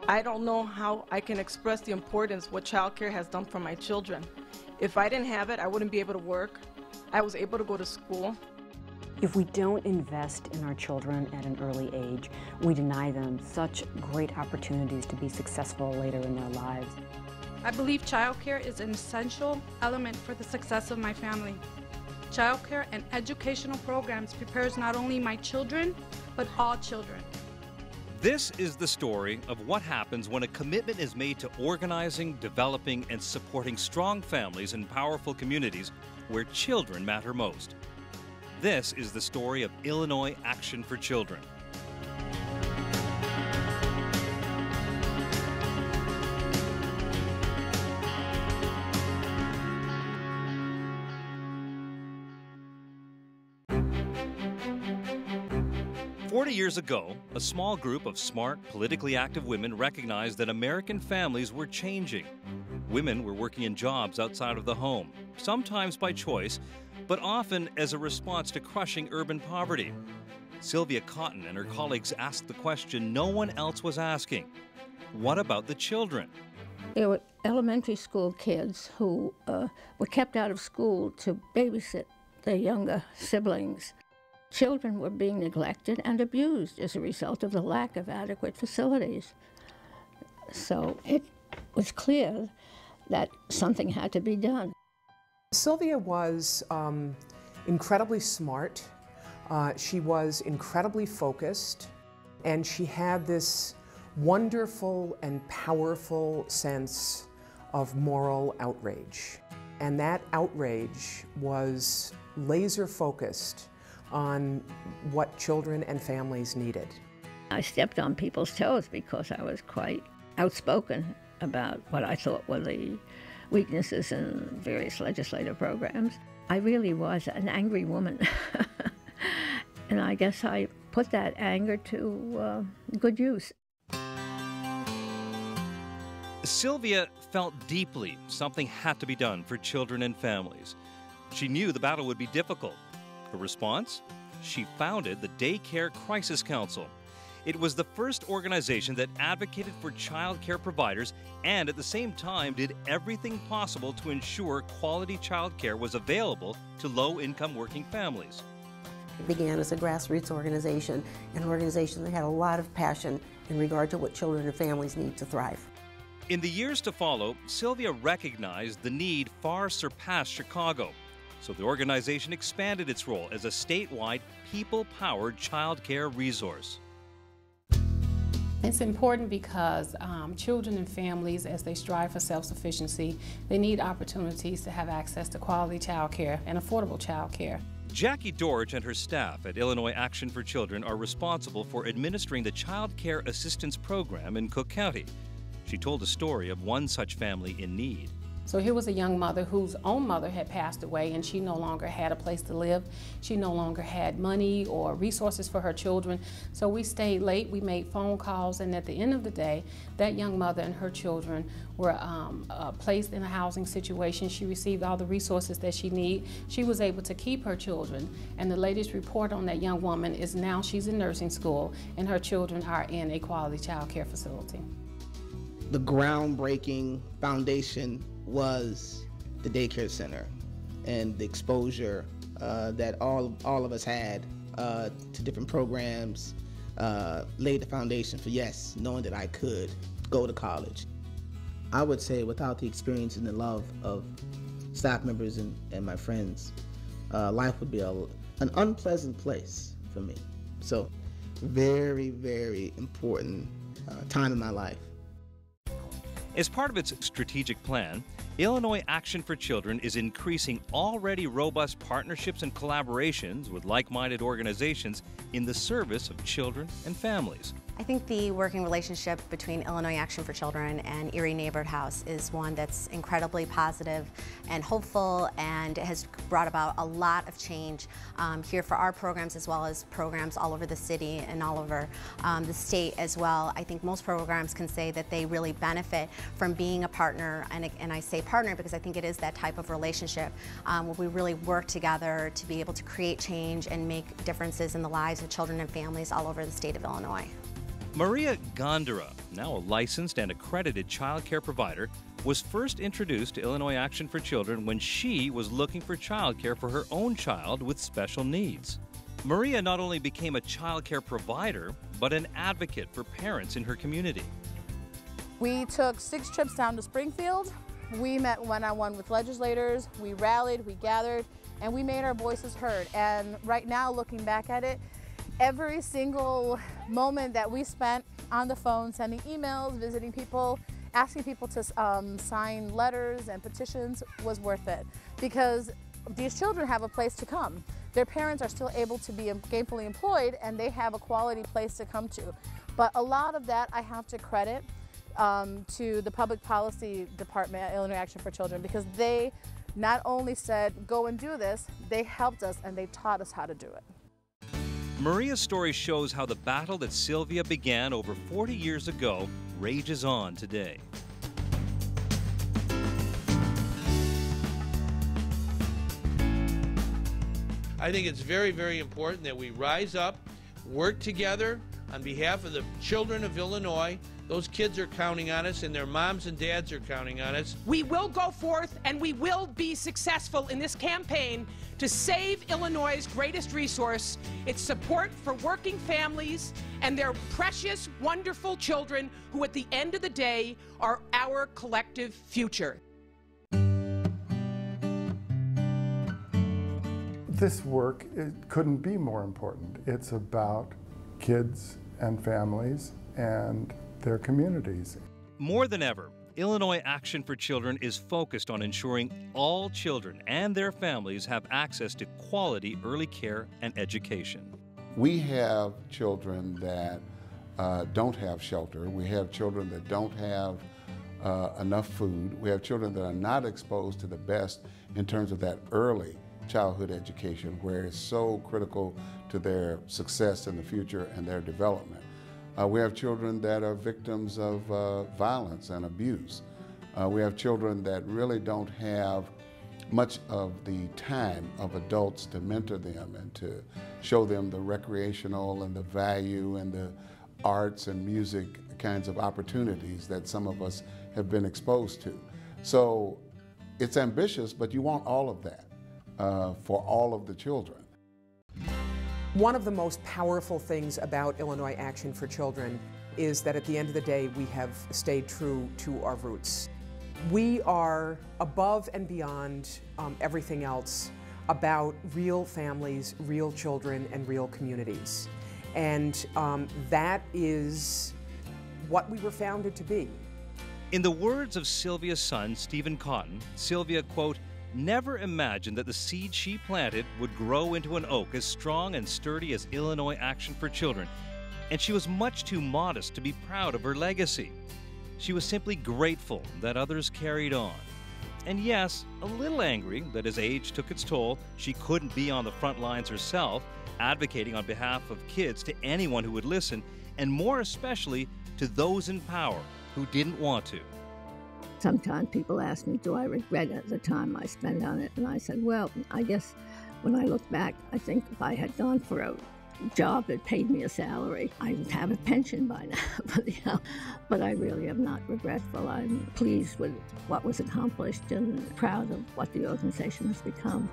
I don't know how I can express the importance what childcare has done for my children. If I didn't have it, I wouldn't be able to work. I was able to go to school. If we don't invest in our children at an early age, we deny them such great opportunities to be successful later in their lives. I believe childcare is an essential element for the success of my family. Childcare and educational programs prepares not only my children, but all children. This is the story of what happens when a commitment is made to organizing, developing, and supporting strong families and powerful communities where children matter most. This is the story of Illinois Action for Children. Years ago, a small group of smart, politically active women recognized that American families were changing. Women were working in jobs outside of the home, sometimes by choice, but often as a response to crushing urban poverty. Sylvia Cotton and her colleagues asked the question no one else was asking. What about the children? There were elementary school kids who were kept out of school to babysit their younger siblings. Children were being neglected and abused as a result of the lack of adequate facilities. So it was clear that something had to be done. Sylvia was incredibly smart. She was incredibly focused, and she had this wonderful and powerful sense of moral outrage. And that outrage was laser focused on what children and families needed. I stepped on people's toes because I was quite outspoken about what I thought were the weaknesses in various legislative programs. I really was an angry woman. And I guess I put that anger to good use. Sylvia felt deeply something had to be done for children and families. She knew the battle would be difficult. Her response? She founded the Daycare Crisis Council. It was the first organization that advocated for child care providers and at the same time did everything possible to ensure quality child care was available to low-income working families. It began as a grassroots organization, an organization that had a lot of passion in regard to what children and families need to thrive. In the years to follow, Sylvia recognized the need far surpassed Chicago. So the organization expanded its role as a statewide, people-powered child care resource. It's important because children and families, as they strive for self-sufficiency, they need opportunities to have access to quality child care and affordable child care. Jackie Dorch and her staff at Illinois Action for Children are responsible for administering the Child Care Assistance Program in Cook County. She told a story of one such family in need. So here was a young mother whose own mother had passed away and she no longer had a place to live. She no longer had money or resources for her children. So we stayed late, we made phone calls, and at the end of the day, that young mother and her children were placed in a housing situation. She received all the resources that she needed. She was able to keep her children. And the latest report on that young woman is now she's in nursing school and her children are in a quality child care facility. The groundbreaking foundation was the daycare center and the exposure that all of us had to different programs laid the foundation for, yes, knowing that I could go to college. I would say without the experience and the love of staff members and my friends, life would be an unpleasant place for me. So very, very important time in my life. As part of its strategic plan, Illinois Action for Children is increasing already robust partnerships and collaborations with like-minded organizations in the service of children and families. I think the working relationship between Illinois Action for Children and Erie Neighborhood House is one that's incredibly positive and hopeful, and has brought about a lot of change here for our programs as well as programs all over the city and all over the state as well. I think most programs can say that they really benefit from being a partner, and I say partner because I think it is that type of relationship where we really work together to be able to create change and make differences in the lives of children and families all over the state of Illinois. Maria Gondara, now a licensed and accredited child care provider, was first introduced to Illinois Action for Children when she was looking for child care for her own child with special needs. Maria not only became a child care provider, but an advocate for parents in her community. We took 6 trips down to Springfield. We met one-on-one with legislators, we rallied, we gathered, and we made our voices heard. And right now, looking back at it, every single moment that we spent on the phone, sending emails, visiting people, asking people to sign letters and petitions was worth it, because these children have a place to come. Their parents are still able to be gainfully employed, and they have a quality place to come to. But a lot of that I have to credit to the Public Policy Department at Illinois Action for Children, because they not only said, go and do this, they helped us and they taught us how to do it. Maria's story shows how the battle that Sylvia began over 40 years ago rages on today. I think it's very, very important that we rise up, work together on behalf of the children of Illinois. Those kids are counting on us, and their moms and dads are counting on us. We will go forth and we will be successful in this campaign to save Illinois' greatest resource, its support for working families and their precious, wonderful children who at the end of the day are our collective future. This work, it couldn't be more important. It's about kids and families and their communities. More than ever, Illinois Action for Children is focused on ensuring all children and their families have access to quality early care and education. We have children that don't have shelter. We have children that don't have enough food. We have children that are not exposed to the best in terms of that early childhood education, where it's so critical to their success in the future and their development. We have children that are victims of violence and abuse. We have children that really don't have much of the time of adults to mentor them and to show them the recreational and the value and the arts and music kinds of opportunities that some of us have been exposed to. So it's ambitious, but you want all of that for all of the children. One of the most powerful things about Illinois Action for Children is that at the end of the day, we have stayed true to our roots. We are above and beyond everything else about real families, real children, and real communities. And that is what we were founded to be. In the words of Sylvia's son, Stephen Cotton, Sylvia, quote, never imagined that the seed she planted would grow into an oak as strong and sturdy as Illinois Action for Children, and she was much too modest to be proud of her legacy. She was simply grateful that others carried on. And yes, a little angry that as age took its toll, she couldn't be on the front lines herself, advocating on behalf of kids to anyone who would listen, and more especially to those in power who didn't want to. Sometimes people ask me, do I regret it, the time I spent on it? And I said, well, I guess when I look back, I think if I had gone for a job that paid me a salary, I would have a pension by now. But I really am not regretful. I'm pleased with what was accomplished and proud of what the organization has become.